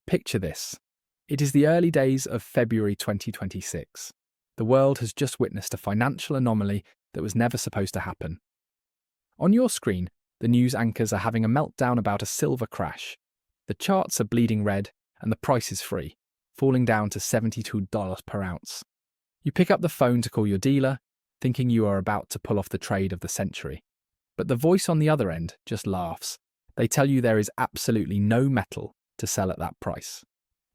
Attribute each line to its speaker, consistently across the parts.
Speaker 1: Picture this. It is the early days of February 2026. The world has just witnessed a financial anomaly that was never supposed to happen. On your screen, the news anchors are having a meltdown about a silver crash. The charts are bleeding red and the price is free, falling down to $72 per ounce. You pick up the phone to call your dealer, thinking you are about to pull off the trade of the century. But the voice on the other end just laughs. They tell you there is absolutely no metal to sell at that price.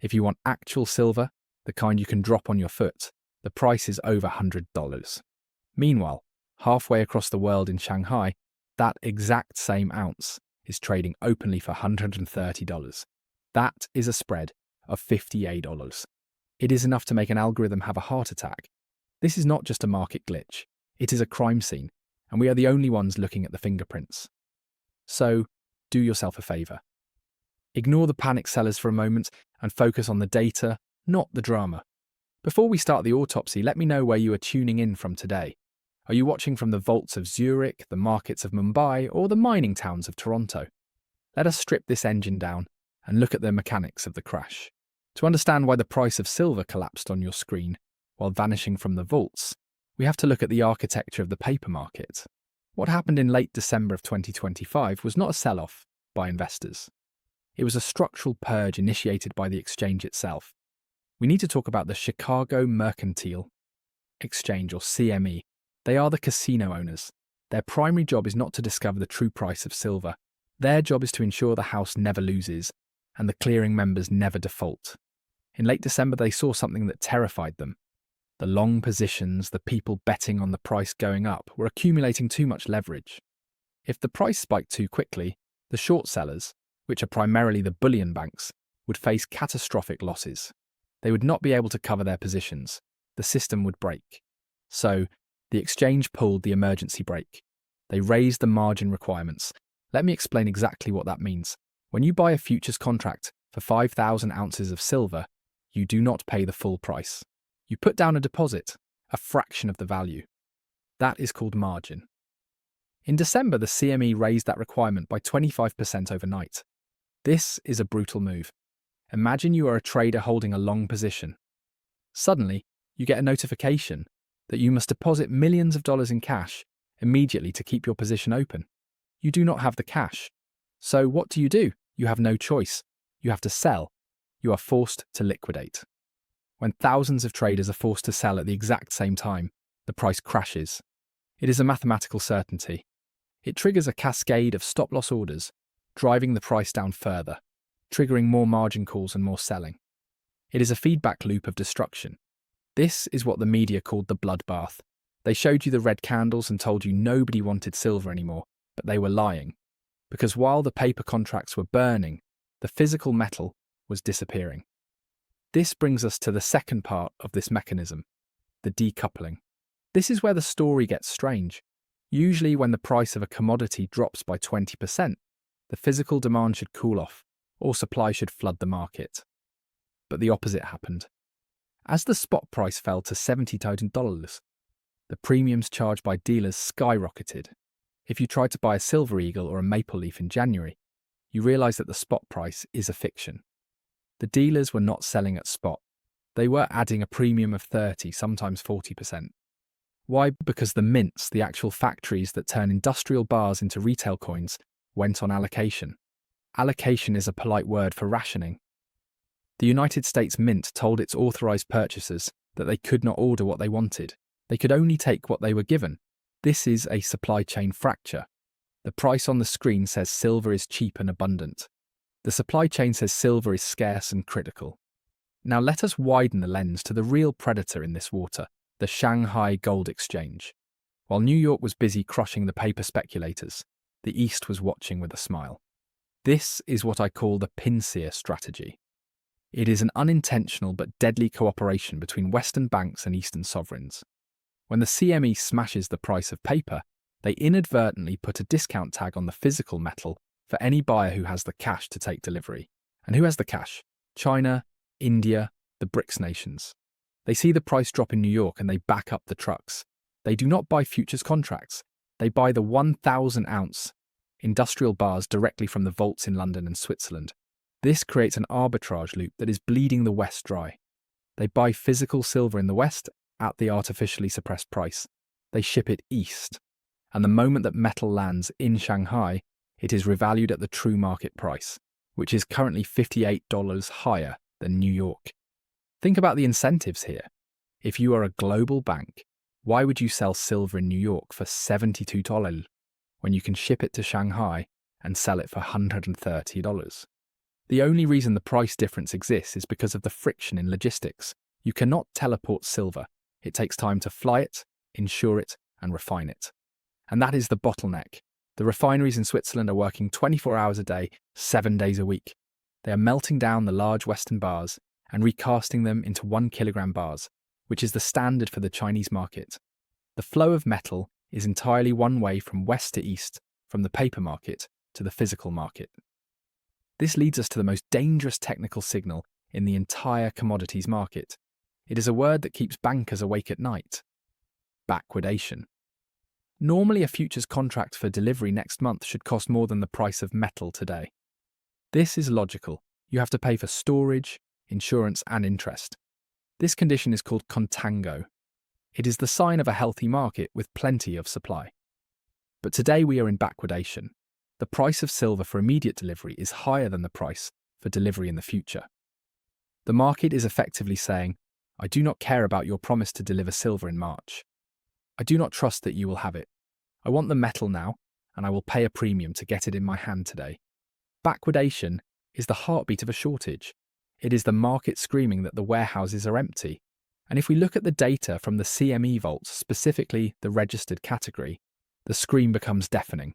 Speaker 1: If you want actual silver, the kind you can drop on your foot, the price is over $100. Meanwhile, halfway across the world in Shanghai, that exact same ounce is trading openly for $130. That is a spread of $58. It is enough to make an algorithm have a heart attack. This is not just a market glitch. It is a crime scene, and we are the only ones looking at the fingerprints. So, do yourself a favor. Ignore the panic sellers for a moment and focus on the data, not the drama. Before we start the autopsy, let me know where you are tuning in from today. Are you watching from the vaults of Zurich, the markets of Mumbai, or the mining towns of Toronto? Let us strip this engine down and look at the mechanics of the crash. To understand why the price of silver collapsed on your screen while vanishing from the vaults, we have to look at the architecture of the paper market. What happened in late December of 2025 was not a sell-off by investors. It was a structural purge initiated by the exchange itself. We need to talk about the Chicago Mercantile Exchange, or CME. They are the casino owners. Their primary job is not to discover the true price of silver. Their job is to ensure the house never loses and the clearing members never default. In late December, they saw something that terrified them. The long positions, the people betting on the price going up, were accumulating too much leverage. If the price spiked too quickly, the short sellers, which are primarily the bullion banks, would face catastrophic losses. They would not be able to cover their positions. The system would break. So, the exchange pulled the emergency brake. They raised the margin requirements. Let me explain exactly what that means. When you buy a futures contract for 5,000 ounces of silver, you do not pay the full price. You put down a deposit, a fraction of the value. That is called margin. In December, the CME raised that requirement by 25% overnight. This is a brutal move. Imagine you are a trader holding a long position. Suddenly, you get a notification that you must deposit millions of dollars in cash immediately to keep your position open. You do not have the cash. So what do? You have no choice. You have to sell. You are forced to liquidate. When thousands of traders are forced to sell at the exact same time, the price crashes. It is a mathematical certainty. It triggers a cascade of stop-loss orders, driving the price down further, triggering more margin calls and more selling. It is a feedback loop of destruction. This is what the media called the bloodbath. They showed you the red candles and told you nobody wanted silver anymore, but they were lying. Because while the paper contracts were burning, the physical metal was disappearing. This brings us to the second part of this mechanism, the decoupling. This is where the story gets strange. Usually when the price of a commodity drops by 20%, the physical demand should cool off, or supply should flood the market. But the opposite happened. As the spot price fell to $70, the premiums charged by dealers skyrocketed. If you tried to buy a silver eagle or a maple leaf in January, you realize that the spot price is a fiction. The dealers were not selling at spot. They were adding a premium of 30, sometimes 40%. Why? Because the mints, the actual factories that turn industrial bars into retail coins, went on allocation. Allocation is a polite word for rationing. The United States Mint told its authorized purchasers that they could not order what they wanted. They could only take what they were given. This is a supply chain fracture. The price on the screen says silver is cheap and abundant. The supply chain says silver is scarce and critical. Now let us widen the lens to the real predator in this water, the Shanghai Gold Exchange. While New York was busy crushing the paper speculators, the East was watching with a smile. This is what I call the pincer strategy. It is an unintentional but deadly cooperation between Western banks and Eastern sovereigns. When the CME smashes the price of paper, they inadvertently put a discount tag on the physical metal for any buyer who has the cash to take delivery. And who has the cash? China, India, the BRICS nations. They see the price drop in New York and they back up the trucks. They do not buy futures contracts. They buy the 1,000-ounce industrial bars directly from the vaults in London and Switzerland. This creates an arbitrage loop that is bleeding the West dry. They buy physical silver in the West at the artificially suppressed price. They ship it east. And the moment that metal lands in Shanghai, it is revalued at the true market price, which is currently $58 higher than New York. Think about the incentives here. If you are a global bank, why would you sell silver in New York for $72 when you can ship it to Shanghai and sell it for $130? The only reason the price difference exists is because of the friction in logistics. You cannot teleport silver. It takes time to fly it, insure it, and refine it. And that is the bottleneck. The refineries in Switzerland are working 24 hours a day, 7 days a week. They are melting down the large Western bars and recasting them into 1 kilogram bars, which is the standard for the Chinese market. The flow of metal is entirely one way from west to east, from the paper market to the physical market. This leads us to the most dangerous technical signal in the entire commodities market. It is a word that keeps bankers awake at night. Backwardation. Normally, a futures contract for delivery next month should cost more than the price of metal today. This is logical. You have to pay for storage, insurance, and interest. This condition is called contango. It is the sign of a healthy market with plenty of supply. But today we are in backwardation. The price of silver for immediate delivery is higher than the price for delivery in the future. The market is effectively saying, I do not care about your promise to deliver silver in March. I do not trust that you will have it. I want the metal now, and I will pay a premium to get it in my hand today. Backwardation is the heartbeat of a shortage. It is the market screaming that the warehouses are empty. And if we look at the data from the CME vaults, specifically the registered category, the scream becomes deafening.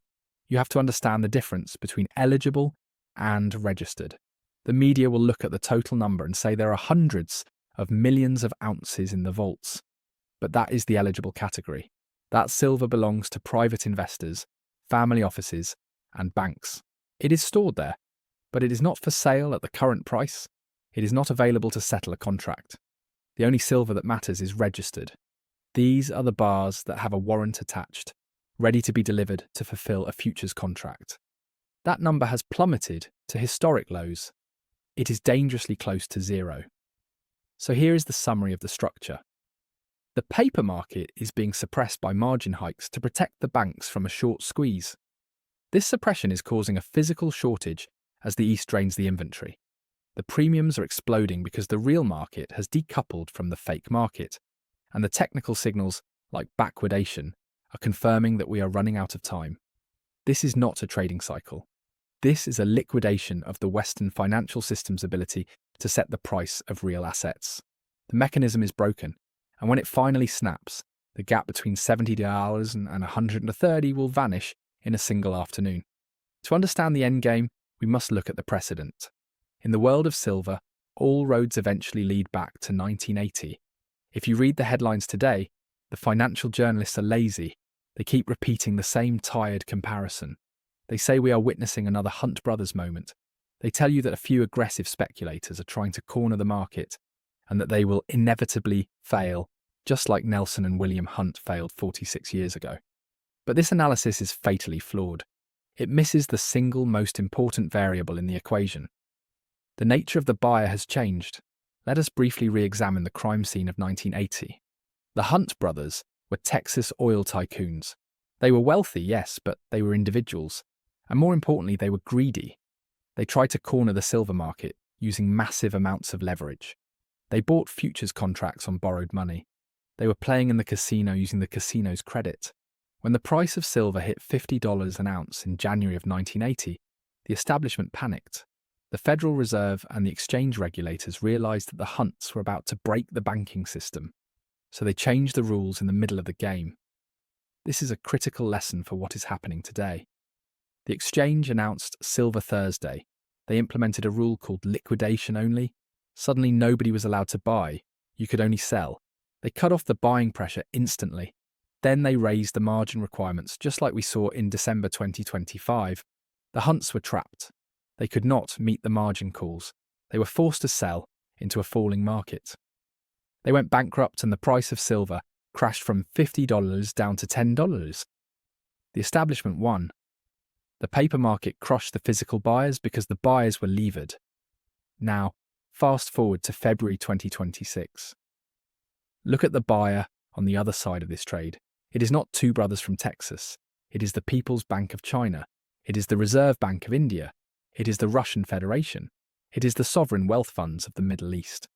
Speaker 1: You have to understand the difference between eligible and registered. The media will look at the total number and say there are hundreds of millions of ounces in the vaults. But that is the eligible category. That silver belongs to private investors, family offices, and banks. It is stored there, but it is not for sale at the current price. It is not available to settle a contract. The only silver that matters is registered. These are the bars that have a warrant attached, ready to be delivered to fulfill a futures contract. That number has plummeted to historic lows. It is dangerously close to zero. So here is the summary of the structure. The paper market is being suppressed by margin hikes to protect the banks from a short squeeze. This suppression is causing a physical shortage as the East drains the inventory. The premiums are exploding because the real market has decoupled from the fake market, and the technical signals, like backwardation, are confirming that we are running out of time. This is not a trading cycle. This is a liquidation of the Western financial system's ability to set the price of real assets. The mechanism is broken, and when it finally snaps, the gap between $70 and $130 will vanish in a single afternoon. To understand the endgame, we must look at the precedent. In the world of silver, all roads eventually lead back to 1980. If you read the headlines today, the financial journalists are lazy. They keep repeating the same tired comparison. They say we are witnessing another Hunt Brothers moment. They tell you that a few aggressive speculators are trying to corner the market and that they will inevitably fail, just like Nelson and William Hunt failed 46 years ago. But this analysis is fatally flawed. It misses the single most important variable in the equation. The nature of the buyer has changed. Let us briefly re-examine the crime scene of 1980. The Hunt brothers were Texas oil tycoons. They were wealthy, yes, but they were individuals. And more importantly, they were greedy. They tried to corner the silver market using massive amounts of leverage. They bought futures contracts on borrowed money. They were playing in the casino using the casino's credit. When the price of silver hit $50 an ounce in January of 1980, the establishment panicked. The Federal Reserve and the exchange regulators realized that the Hunts were about to break the banking system, so they changed the rules in the middle of the game. This is a critical lesson for what is happening today. The exchange announced Silver Thursday. They implemented a rule called liquidation only. Suddenly nobody was allowed to buy. You could only sell. They cut off the buying pressure instantly. Then they raised the margin requirements, just like we saw in December 2025. The Hunts were trapped. They could not meet the margin calls. They were forced to sell into a falling market. They went bankrupt and the price of silver crashed from $50 down to $10. The establishment won. The paper market crushed the physical buyers because the buyers were levered. Now, fast forward to February 2026. Look at the buyer on the other side of this trade. It is not two brothers from Texas. It is the People's Bank of China. It is the Reserve Bank of India. It is the Russian Federation. It is the sovereign wealth funds of the Middle East.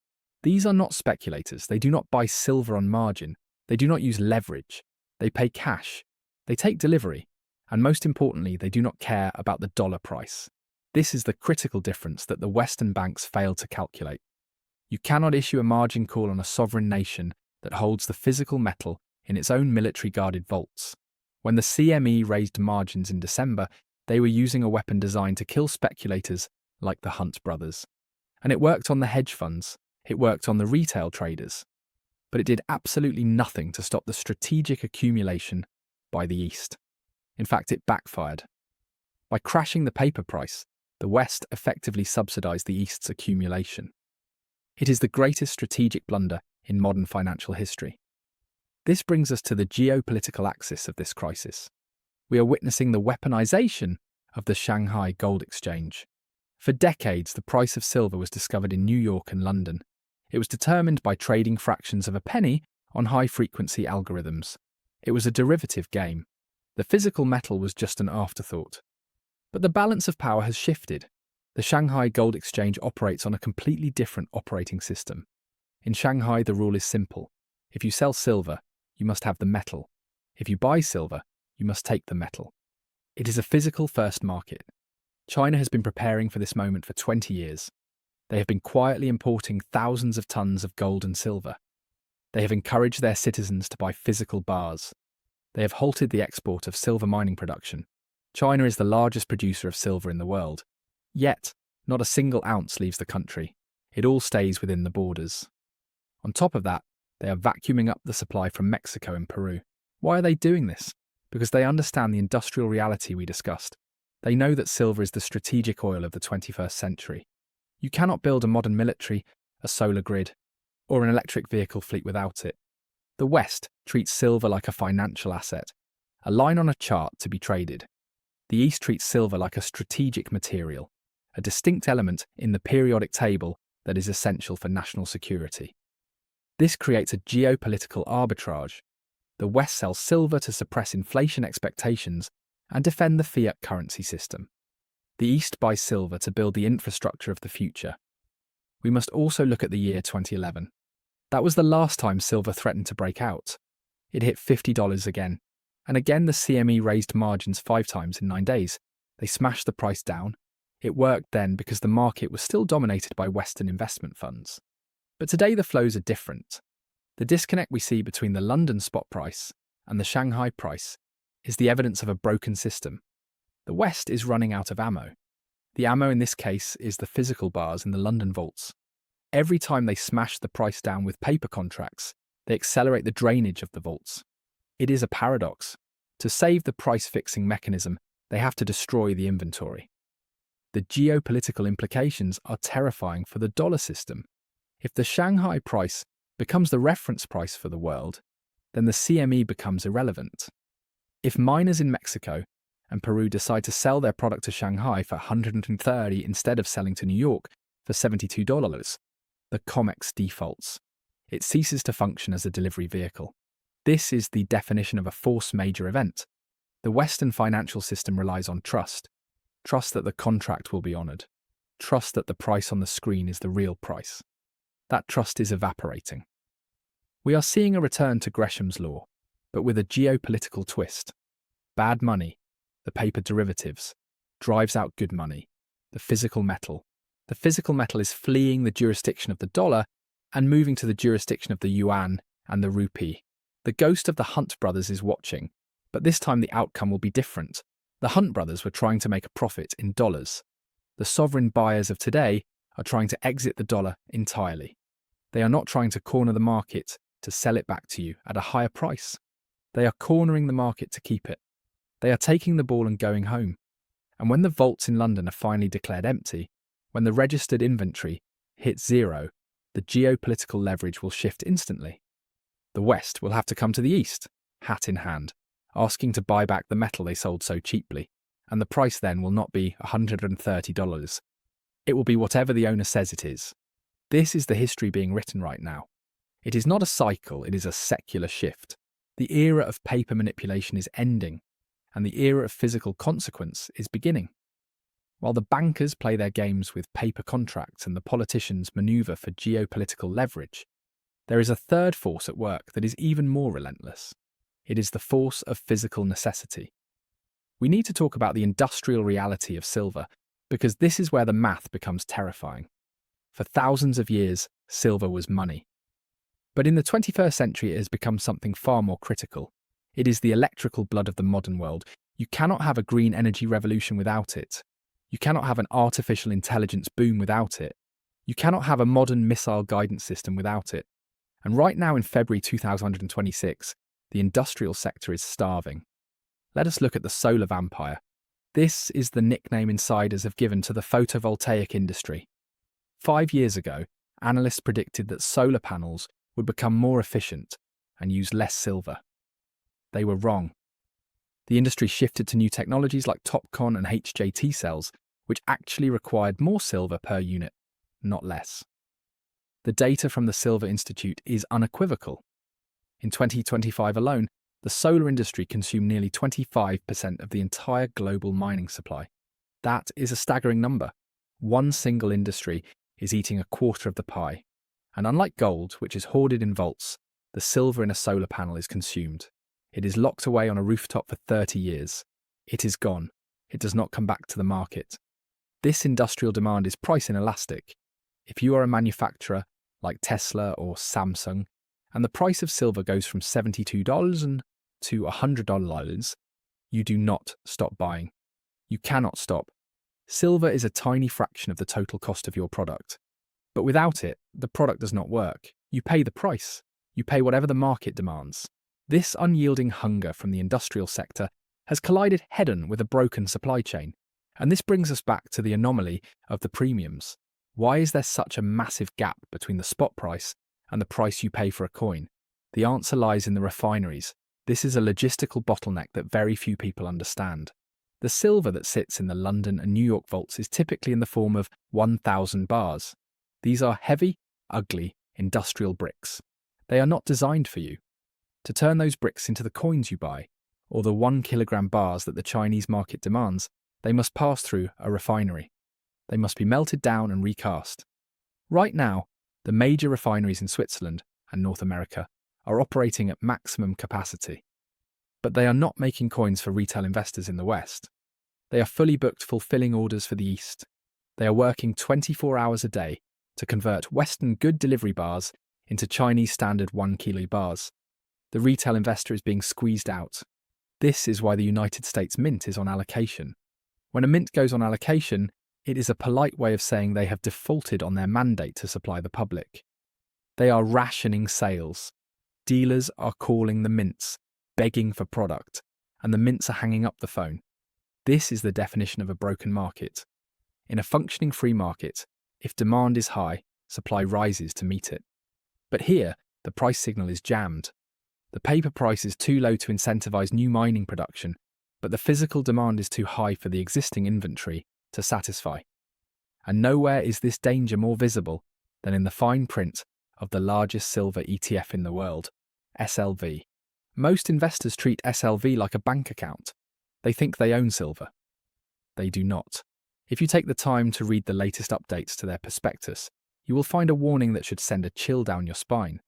Speaker 1: These are not speculators. They do not buy silver on margin. They do not use leverage. They pay cash. They take delivery. And most importantly, they do not care about the dollar price. This is the critical difference that the Western banks fail to calculate. You cannot issue a margin call on a sovereign nation that holds the physical metal in its own military-guarded vaults. When the CME raised margins in December, they were using a weapon designed to kill speculators like the Hunt brothers. And it worked on the hedge funds. It worked on the retail traders. But it did absolutely nothing to stop the strategic accumulation by the East. In fact, it backfired. By crashing the paper price, the West effectively subsidized the East's accumulation. It is the greatest strategic blunder in modern financial history. This brings us to the geopolitical axis of this crisis. We are witnessing the weaponization of the Shanghai Gold Exchange. For decades, the price of silver was discovered in New York and London. It was determined by trading fractions of a penny on high-frequency algorithms. It was a derivative game. The physical metal was just an afterthought. But the balance of power has shifted. The Shanghai Gold Exchange operates on a completely different operating system. In Shanghai, the rule is simple. If you sell silver, you must have the metal. If you buy silver, you must take the metal. It is a physical-first market. China has been preparing for this moment for 20 years. They have been quietly importing thousands of tons of gold and silver. They have encouraged their citizens to buy physical bars. They have halted the export of silver mining production. China is the largest producer of silver in the world. Yet, not a single ounce leaves the country. It all stays within the borders. On top of that, they are vacuuming up the supply from Mexico and Peru. Why are they doing this? Because they understand the industrial reality we discussed. They know that silver is the strategic oil of the 21st century. You cannot build a modern military, a solar grid, or an electric vehicle fleet without it. The West treats silver like a financial asset, a line on a chart to be traded. The East treats silver like a strategic material, a distinct element in the periodic table that is essential for national security. This creates a geopolitical arbitrage. The West sells silver to suppress inflation expectations and defend the fiat currency system. The East buys silver to build the infrastructure of the future. We must also look at the year 2011. That was the last time silver threatened to break out. It hit $50 again. And again the CME raised margins 5 times in 9 days. They smashed the price down. It worked then because the market was still dominated by Western investment funds. But today the flows are different. The disconnect we see between the London spot price and the Shanghai price is the evidence of a broken system. The West is running out of ammo. The ammo in this case is the physical bars in the London vaults. Every time they smash the price down with paper contracts, they accelerate the drainage of the vaults. It is a paradox. To save the price-fixing mechanism, they have to destroy the inventory. The geopolitical implications are terrifying for the dollar system. If the Shanghai price becomes the reference price for the world, then the CME becomes irrelevant. If miners in Mexico and Peru decide to sell their product to Shanghai for $130 instead of selling to New York for $72, the COMEX defaults. It ceases to function as a delivery vehicle. This is the definition of a force majeure event. The Western financial system relies on trust. Trust that the contract will be honoured. Trust that the price on the screen is the real price. That trust is evaporating. We are seeing a return to Gresham's law, but with a geopolitical twist. Bad money, the paper derivatives, drives out good money, the physical metal. The physical metal is fleeing the jurisdiction of the dollar and moving to the jurisdiction of the yuan and the rupee. The ghost of the Hunt brothers is watching, but this time the outcome will be different. The Hunt brothers were trying to make a profit in dollars. The sovereign buyers of today are trying to exit the dollar entirely. They are not trying to corner the market to sell it back to you at a higher price. They are cornering the market to keep it. They are taking the ball and going home. And when the vaults in London are finally declared empty, when the registered inventory hits zero, the geopolitical leverage will shift instantly. The West will have to come to the East, hat in hand, asking to buy back the metal they sold so cheaply, and the price then will not be $130. It will be whatever the owner says it is. This is the history being written right now. It is not a cycle, it is a secular shift. The era of paper manipulation is ending, and the era of physical consequence is beginning. While the bankers play their games with paper contracts and the politicians maneuver for geopolitical leverage, there is a third force at work that is even more relentless. It is the force of physical necessity. We need to talk about the industrial reality of silver, because this is where the math becomes terrifying. For thousands of years, silver was money. But in the 21st century, it has become something far more critical. It is the electrical blood of the modern world. You cannot have a green energy revolution without it. You cannot have an artificial intelligence boom without it. You cannot have a modern missile guidance system without it. And right now in February 2026, the industrial sector is starving. Let us look at the solar vampire. This is the nickname insiders have given to the photovoltaic industry. 5 years ago, analysts predicted that solar panels would become more efficient and use less silver. They were wrong. The industry shifted to new technologies like TOPCon and HJT cells, which actually required more silver per unit, not less. The data from the Silver Institute is unequivocal. In 2025 alone, the solar industry consumed nearly 25% of the entire global mining supply. That is a staggering number. One single industry is eating a quarter of the pie. And unlike gold, which is hoarded in vaults, the silver in a solar panel is consumed. It is locked away on a rooftop for 30 years. It is gone. It does not come back to the market. This industrial demand is price inelastic. If you are a manufacturer like Tesla or Samsung, and the price of silver goes from $72 to $100, you do not stop buying. You cannot stop. Silver is a tiny fraction of the total cost of your product. But without it, the product does not work. You pay the price. You pay whatever the market demands. This unyielding hunger from the industrial sector has collided head-on with a broken supply chain. And this brings us back to the anomaly of the premiums. Why is there such a massive gap between the spot price and the price you pay for a coin? The answer lies in the refineries. This is a logistical bottleneck that very few people understand. The silver that sits in the London and New York vaults is typically in the form of 1,000 bars. These are heavy, ugly, industrial bricks. They are not designed for you. To turn those bricks into the coins you buy, or the 1 kilogram bars that the Chinese market demands, they must pass through a refinery. They must be melted down and recast. Right now, the major refineries in Switzerland and North America are operating at maximum capacity. But they are not making coins for retail investors in the West. They are fully booked fulfilling orders for the East. They are working 24 hours a day to convert Western good delivery bars into Chinese standard 1 kilo bars. The retail investor is being squeezed out. This is why the United States Mint is on allocation. When a mint goes on allocation, it is a polite way of saying they have defaulted on their mandate to supply the public. They are rationing sales. Dealers are calling the mints, begging for product, and the mints are hanging up the phone. This is the definition of a broken market. In a functioning free market, if demand is high, supply rises to meet it. But here, the price signal is jammed. The paper price is too low to incentivize new mining production, but the physical demand is too high for the existing inventory to satisfy. And nowhere is this danger more visible than in the fine print of the largest silver ETF in the world, SLV. Most investors treat SLV like a bank account. They think they own silver. They do not. If you take the time to read the latest updates to their prospectus, you will find a warning that should send a chill down your spine.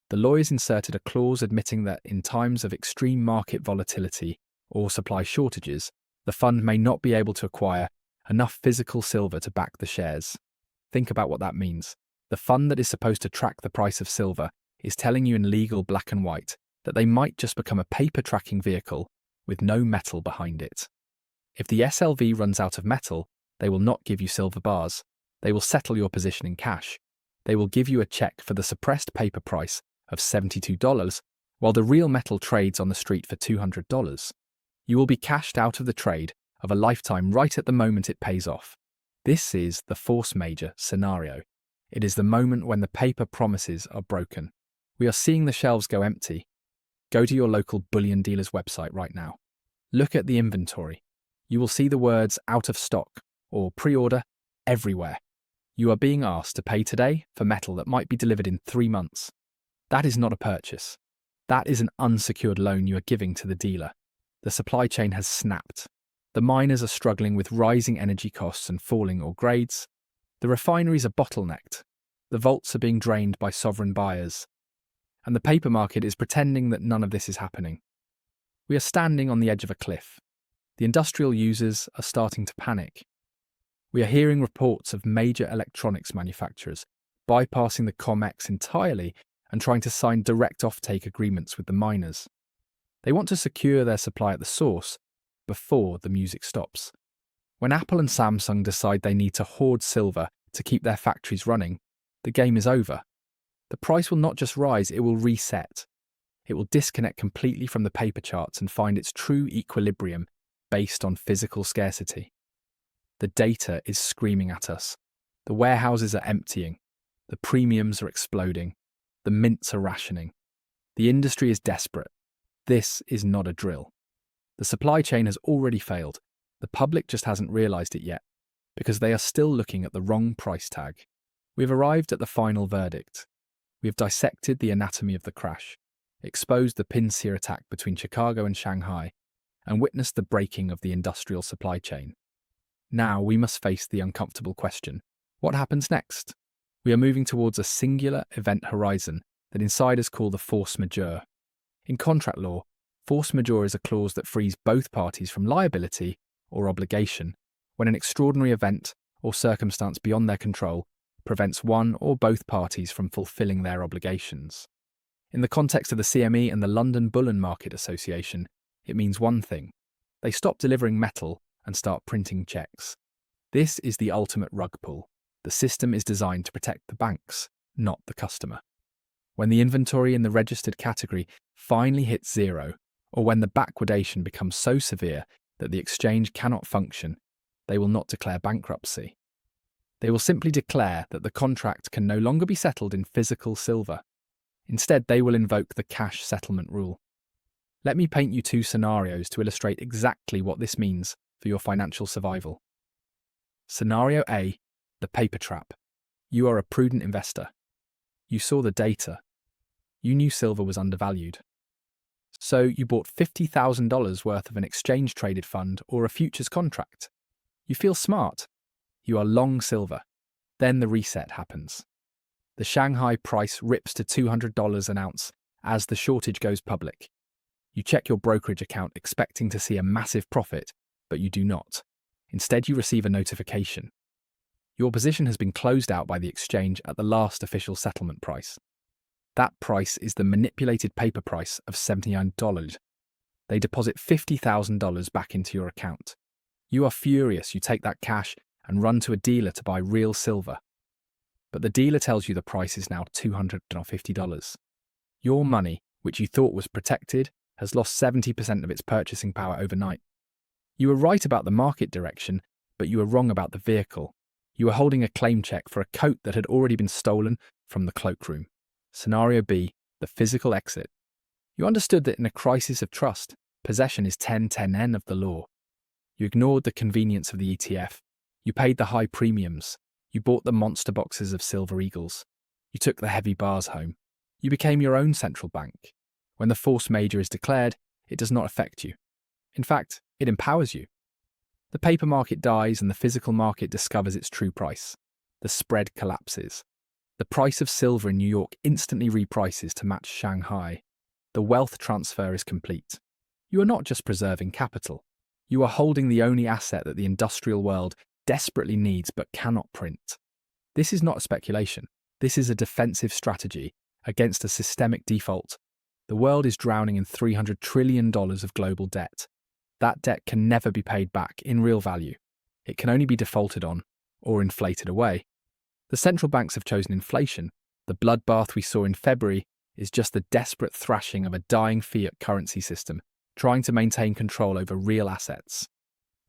Speaker 1: The lawyers inserted a clause admitting that in times of extreme market volatility or supply shortages, the fund may not be able to acquire enough physical silver to back the shares. Think about what that means. The fund that is supposed to track the price of silver is telling you in legal black and white that they might just become a paper tracking vehicle with no metal behind it. If the SLV runs out of metal, they will not give you silver bars. They will settle your position in cash. They will give you a check for the suppressed paper price of $72, while the real metal trades on the street for $200. You will be cashed out of the trade of a lifetime right at the moment it pays off. This is the force majeure scenario. It is the moment when the paper promises are broken. We are seeing the shelves go empty. Go to your local bullion dealer's website right now. Look at the inventory. You will see the words out of stock or pre-order everywhere. You are being asked to pay today for metal that might be delivered in 3 months. That is not a purchase. That is an unsecured loan you are giving to the dealer. The supply chain has snapped. The miners are struggling with rising energy costs and falling ore grades. The refineries are bottlenecked. The vaults are being drained by sovereign buyers. And the paper market is pretending that none of this is happening. We are standing on the edge of a cliff. The industrial users are starting to panic. We are hearing reports of major electronics manufacturers bypassing the COMEX entirely and trying to sign direct offtake agreements with the miners. They want to secure their supply at the source before the music stops. When Apple and Samsung decide they need to hoard silver to keep their factories running, the game is over. The price will not just rise, it will reset. It will disconnect completely from the paper charts and find its true equilibrium based on physical scarcity. The data is screaming at us. The warehouses are emptying. The premiums are exploding. The mints are rationing. The industry is desperate. This is not a drill. The supply chain has already failed. The public just hasn't realised it yet, because they are still looking at the wrong price tag. We have arrived at the final verdict. We have dissected the anatomy of the crash, exposed the pincer attack between Chicago and Shanghai, and witnessed the breaking of the industrial supply chain. Now we must face the uncomfortable question: what happens next? We are moving towards a singular event horizon that insiders call the force majeure. In contract law, force majeure is a clause that frees both parties from liability or obligation when an extraordinary event or circumstance beyond their control prevents one or both parties from fulfilling their obligations. In the context of the CME and the London Bullion Market Association, it means one thing: they stop delivering metal and start printing checks. This is the ultimate rug pull. The system is designed to protect the banks, not the customer. When the inventory in the registered category finally hits zero, or when the backwardation becomes so severe that the exchange cannot function, they will not declare bankruptcy. They will simply declare that the contract can no longer be settled in physical silver. Instead, they will invoke the cash settlement rule. Let me paint you 2 scenarios to illustrate exactly what this means for your financial survival. Scenario A, the paper trap. You are a prudent investor. You saw the data. You knew silver was undervalued. So you bought $50,000 worth of an exchange-traded fund or a futures contract. You feel smart. You are long silver. Then the reset happens. The Shanghai price rips to $200 an ounce as the shortage goes public. You check your brokerage account expecting to see a massive profit, but you do not. Instead, you receive a notification. Your position has been closed out by the exchange at the last official settlement price. That price is the manipulated paper price of $79. They deposit $50,000 back into your account. You are furious. You take that cash and run to a dealer to buy real silver. But the dealer tells you the price is now $250. Your money, which you thought was protected, has lost 70% of its purchasing power overnight. You were right about the market direction, but you were wrong about the vehicle. You were holding a claim check for a coat that had already been stolen from the cloakroom. Scenario B, the physical exit. You understood that in a crisis of trust, possession is 10-10N of the law. You ignored the convenience of the ETF. You paid the high premiums. You bought the monster boxes of Silver Eagles. You took the heavy bars home. You became your own central bank. When the force majeure is declared, it does not affect you. In fact, it empowers you. The paper market dies and the physical market discovers its true price. The spread collapses. The price of silver in New York instantly reprices to match Shanghai. The wealth transfer is complete. You are not just preserving capital. You are holding the only asset that the industrial world desperately needs but cannot print. This is not a speculation. This is a defensive strategy against a systemic default. The world is drowning in $300 trillion of global debt. That debt can never be paid back in real value. It can only be defaulted on or inflated away. The central banks have chosen inflation. The bloodbath we saw in February is just the desperate thrashing of a dying fiat currency system trying to maintain control over real assets.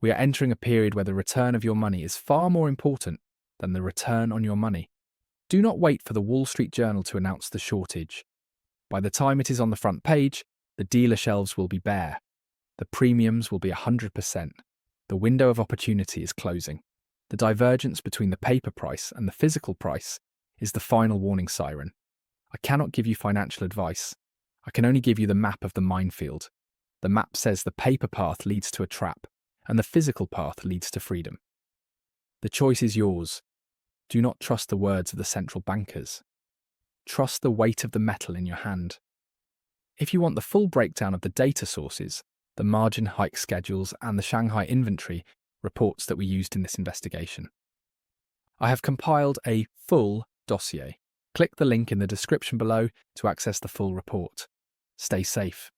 Speaker 1: We are entering a period where the return of your money is far more important than the return on your money. Do not wait for the Wall Street Journal to announce the shortage. By the time it is on the front page, the dealer shelves will be bare. The premiums will be 100%. The window of opportunity is closing. The divergence between the paper price and the physical price is the final warning siren. I cannot give you financial advice. I can only give you the map of the minefield. The map says the paper path leads to a trap, and the physical path leads to freedom. The choice is yours. Do not trust the words of the central bankers. Trust the weight of the metal in your hand. If you want the full breakdown of the data sources, the margin hike schedules, and the Shanghai inventory reports that we used in this investigation, I have compiled a full dossier. Click the link in the description below to access the full report. Stay safe.